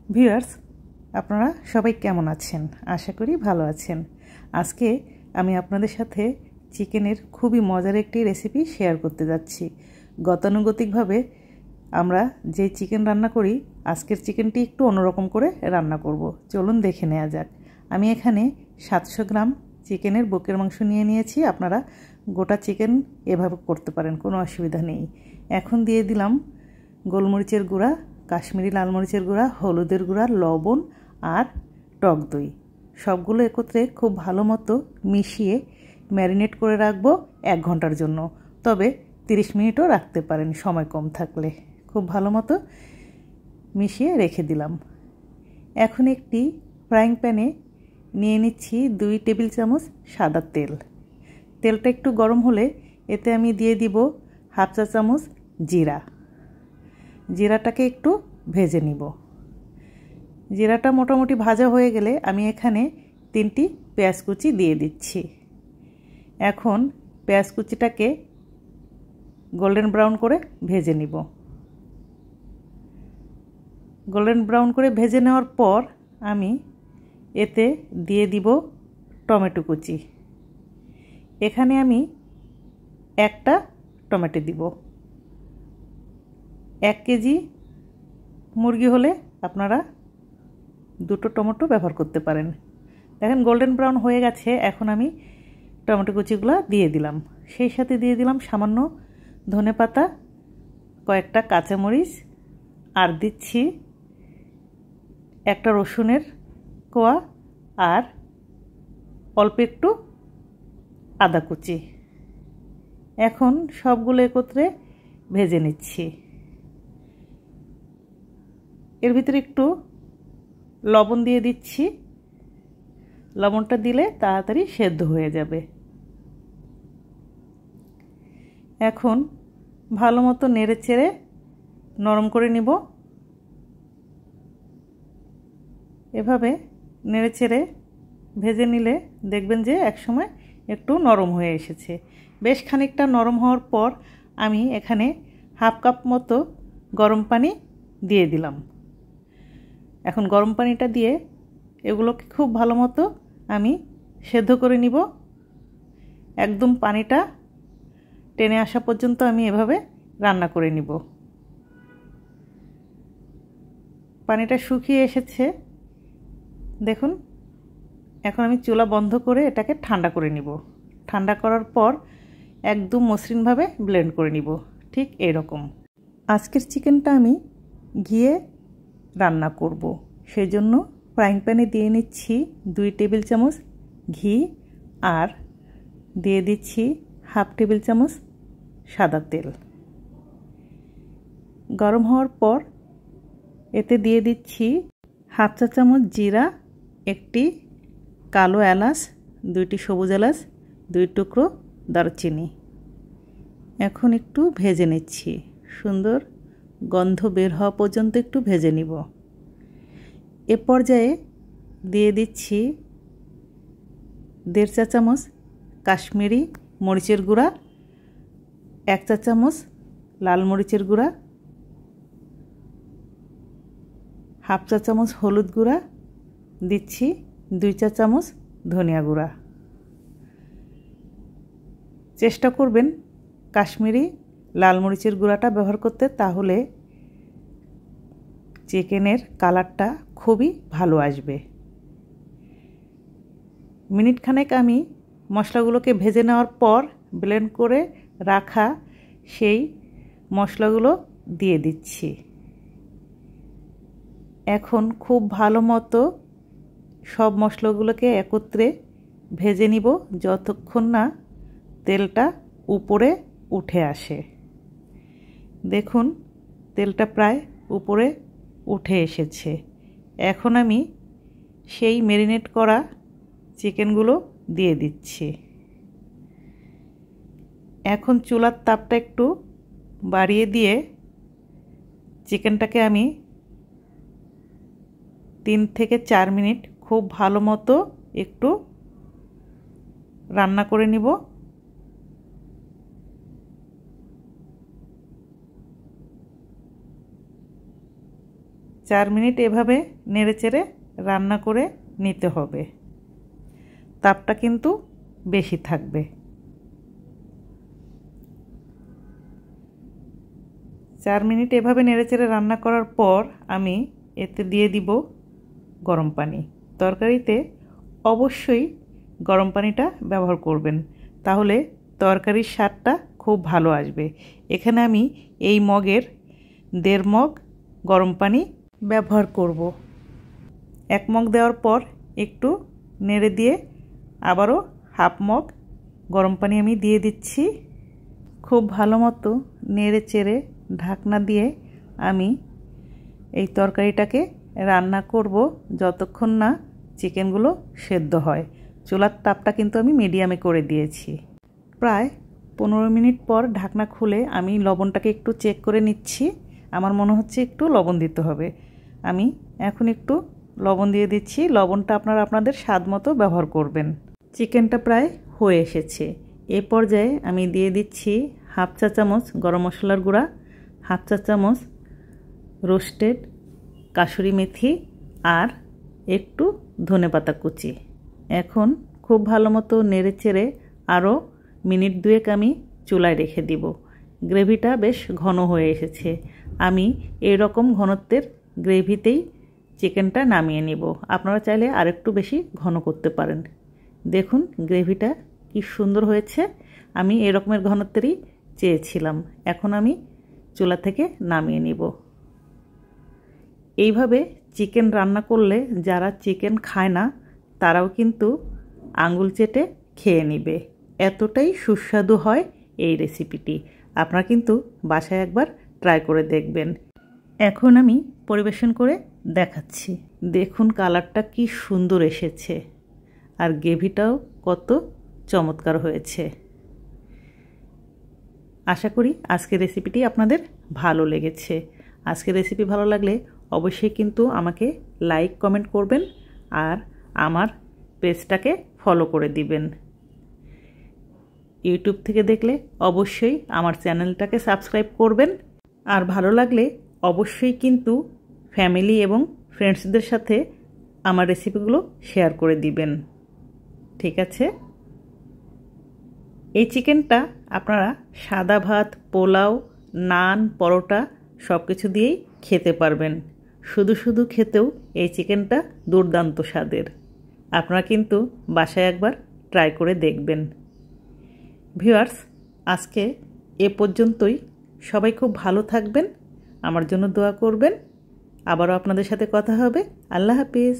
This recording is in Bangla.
ভিউয়ার্স, আপনারা সবাই কেমন আছেন? আশা করি ভালো আছেন। আজকে আমি আপনাদের সাথে চিকেনের খুবই মজার একটি রেসিপি শেয়ার করতে যাচ্ছি। গতানুগতিকভাবে আমরা যে চিকেন রান্না করি, আজকের চিকেনটি একটু অন্যরকম করে রান্না করব। চলুন দেখে নেওয়া যাক। আমি এখানে 700 গ্রাম চিকেনের বুকের মাংস নিয়ে নিয়েছি। আপনারা গোটা চিকেন এভাবে করতে পারেন, কোনো অসুবিধা নেই। এখন দিয়ে দিলাম গোলমরিচের গুঁড়া, কাশ্মীরি লাল মরিচের গুঁড়া, হলুদের গুঁড়া, লবণ আর টক দই। সবগুলো একত্রে খুব ভালো মতো মিশিয়ে ম্যারিনেট করে রাখবো 1 ঘন্টার জন্য। তবে 30 মিনিটও রাখতে পারেন সময় কম থাকলে। খুব ভালো মতো মিশিয়ে রেখে দিলাম। এখন একটি ফ্রাইং প্যানে নিয়ে নিচ্ছি 2 টেবিল চামচ সাদা তেল। তেলটা একটু গরম হলে এতে আমি দিয়ে দিব 1/2 চা চামচ জিরা। জিরাটাকে একটু ভেজে নিব। জিরাটা মোটামুটি ভাজা হয়ে গেলে আমি এখানে 3টি পেঁয়াজ কুচি দিয়ে দিচ্ছি। এখন পেঁয়াজ কুচিটাকে গোল্ডেন ব্রাউন করে ভেজে নিব। গোল্ডেন ব্রাউন করে ভেজে নেওয়ার পর আমি এতে দিয়ে দিব টমেটো কুচি। এখানে আমি 1টা টমেটো দিব। 1 কেজি মুরগি হলে আপনারা 2টো টমেটো ব্যবহার করতে পারেন। দেখেন গোল্ডেন ব্রাউন হয়ে গেছে। এখন আমি টমেটো কুচিগুলো দিয়ে দিলাম। সেই সাথে দিয়ে দিলাম সামান্য ধনেপাতা, কয়েকটা কাঁচামরিচ, আর দিচ্ছি 1টা রসুনের কোয়া আর অল্প একটু আদা কুচি। এখন সবগুলো একত্রে ভেজে নিচ্ছি। এর ভিতরে একটু লবণ দিয়ে দিচ্ছি। লবণটা দিলে তাড়াতাড়ি সেদ্ধ হয়ে যাবে। এখন ভালো মতো নেড়ে চেড়ে নরম করে নিব। এভাবে নেড়ে চেড়ে ভেজে নিলে দেখবেন যে একসময় একটু নরম হয়ে এসেছে। বেশ খানিকটা নরম হওয়ার পর আমি এখানে 1/2 কাপ মতো গরম পানি দিয়ে দিলাম। এখন গরম পানিটা দিয়ে এগুলোকে খুব ভালো মতো আমি সেদ্ধ করে নিব। একদম পানিটা টেনে আসা পর্যন্ত আমি এভাবে রান্না করে নিব। পানিটা শুকিয়ে এসেছে দেখুন। এখন আমি চুলা বন্ধ করে এটাকে ঠান্ডা করে নিব। ঠান্ডা করার পর একদম মসৃণভাবে ব্লেন্ড করে নিব, ঠিক এরকম। আজকের চিকেনটা আমি ঘিয়ে রান্না করব। সেজন্য ফ্রাইং প্যানে দিয়ে নিচ্ছি 2 টেবিল চামচ ঘি আর দিয়ে দিচ্ছি 1/2 টেবিল চামচ সাদা তেল। গরম হওয়ার পর এতে দিয়ে দিচ্ছি 1/2 চা চামচ জিরা, 1টি কালো এলাচ, 2টি সবুজ এলাচ, 2 টুকরো দারচিনি। এখন একটু ভেজে নিচ্ছি। সুন্দর গন্ধ বের হওয়া পর্যন্ত একটু ভেজে নিব। এ পর্যায়ে দিয়ে দিচ্ছি 1.5 চা চামচ কাশ্মীরি মরিচের গুঁড়া, 1 চা চামচ লাল মরিচের গুঁড়া, 1/2 চা চামচ হলুদ গুঁড়া, দিচ্ছি 2 চা চামচ ধনিয়া গুঁড়া। চেষ্টা করবেন কাশ্মীরি লাল মরিচের গুঁড়াটা ব্যবহার করতে, তাহলে চিকেনের কালারটা খুবই ভালো আসবে। মিনিট খানেক আমি মশলাগুলোকে ভেজে নেওয়ার পর ব্লেন্ড করে রাখা সেই মশলাগুলো দিয়ে দিচ্ছি। এখন খুব ভালো মতো সব মশলাগুলোকে একত্রে ভেজে নিব যতক্ষণ না তেলটা উপরে উঠে আসে। দেখুন তেলটা প্রায় উপরে উঠে এসেছে। এখন আমি সেই ম্যারিনেট করা চিকেনগুলো দিয়ে দিচ্ছি। এখন চুলার তাপটা একটু বাড়িয়ে দিয়ে চিকেনটাকে আমি 3 থেকে 4 মিনিট খুব ভালো মতো একটু রান্না করে নিব। 4 মিনিট এভাবে নেড়েচেড়ে রান্না করে নিতে হবে। তাপটা কিন্তু বেশি থাকবে। 4 মিনিট এভাবে নেড়েচেড়ে রান্না করার পর আমি এতে দিয়ে দিব গরম পানি। তরকারিতে অবশ্যই গরম পানিটা ব্যবহার করবেন, তাহলে তরকারির স্বাদটা খুব ভালো আসবে। এখানে আমি এই মগের 1.5 মগ গরম পানি ব্যবহার করব। 1 মগ দেওয়ার পর একটু নেড়ে দিয়ে আবারও 1/2 মগ গরম পানি আমি দিয়ে দিচ্ছি। খুব ভালো মতো নেড়ে চেড়ে ঢাকনা দিয়ে আমি এই তরকারিটাকে রান্না করব যতক্ষণ না চিকেনগুলো সেদ্ধ হয়। চুলার তাপটা কিন্তু আমি মিডিয়ামে করে দিয়েছি। প্রায় 15 মিনিট পর ঢাকনা খুলে আমি লবণটাকে একটু চেক করে নিচ্ছি। আমার মনে হচ্ছে একটু লবণ দিতে হবে। আমি এখন একটু লবণ দিয়ে দিচ্ছি। লবণটা আপনারা আপনাদের স্বাদ মতো ব্যবহার করবেন। চিকেনটা প্রায় হয়ে এসেছে। এ পর্যায়ে আমি দিয়ে দিচ্ছি 1/2 চা চামচ গরম মশলার গুঁড়া, 1/2 চা চামচ রোস্টেড কাসুরি মেথি আর একটু ধনেপাতা কুচি। এখন খুব ভালো মতো নেড়ে চেড়ে আরও মিনিট 2 আমি চুলায় রেখে দিব। গ্রেভিটা বেশ ঘন হয়ে এসেছে। আমি এই রকম ঘনত্বের গ্রেভিতেই চিকেনটা নামিয়ে নিব। আপনারা চাইলে আরেকটু বেশি ঘন করতে পারেন। দেখুন গ্রেভিটা কি সুন্দর হয়েছে। আমি এই রকমের ঘনত্বেরই চেয়েছিলাম। এখন আমি চুলা থেকে নামিয়ে নিব। এইভাবে চিকেন রান্না করলে যারা চিকেন খায় না তারাও কিন্তু আঙুল চেটে খেয়ে নেবে। এতটাই সুস্বাদু হয় এই রেসিপিটি। আপনারা কিন্তু বাসায় একবার ট্রাই করে দেখবেন। এখন আমি পরিবেশন করে দেখাচ্ছি। দেখুন কালারটা কি সুন্দর এসেছে আর গ্রেভিটাও কত চমৎকার হয়েছে। আশা করি আজকের রেসিপিটি আপনাদের ভালো লেগেছে। আজকের রেসিপি ভালো লাগলে অবশ্যই কিন্তু আমাকে লাইক কমেন্ট করবেন আর আমার পেজটাকে ফলো করে দিবেন। ইউটিউব থেকে দেখলে অবশ্যই আমার চ্যানেলটাকে সাবস্ক্রাইব করবেন। আর ভালো লাগলে অবশ্যই কিন্তু ফ্যামিলি এবং ফ্রেন্ডসদের সাথে আমার রেসিপিগুলো শেয়ার করে দিবেন। ঠিক আছে? এই চিকেনটা আপনারা সাদা ভাত, পোলাও, নান, পরোটা সব কিছু দিয়েই খেতে পারবেন। শুধু শুধু খেতেও এই চিকেনটা দুর্দান্ত স্বাদের। আপনারা কিন্তু বাসায় একবার ট্রাই করে দেখবেন। ভিউয়ার্স, আজকে এ পর্যন্তই। সবাই খুব ভালো থাকবেন, আমার জন্য দোয়া করবেন। আবারও আপনাদের সাথে কথা হবে। আল্লাহ হাফিজ।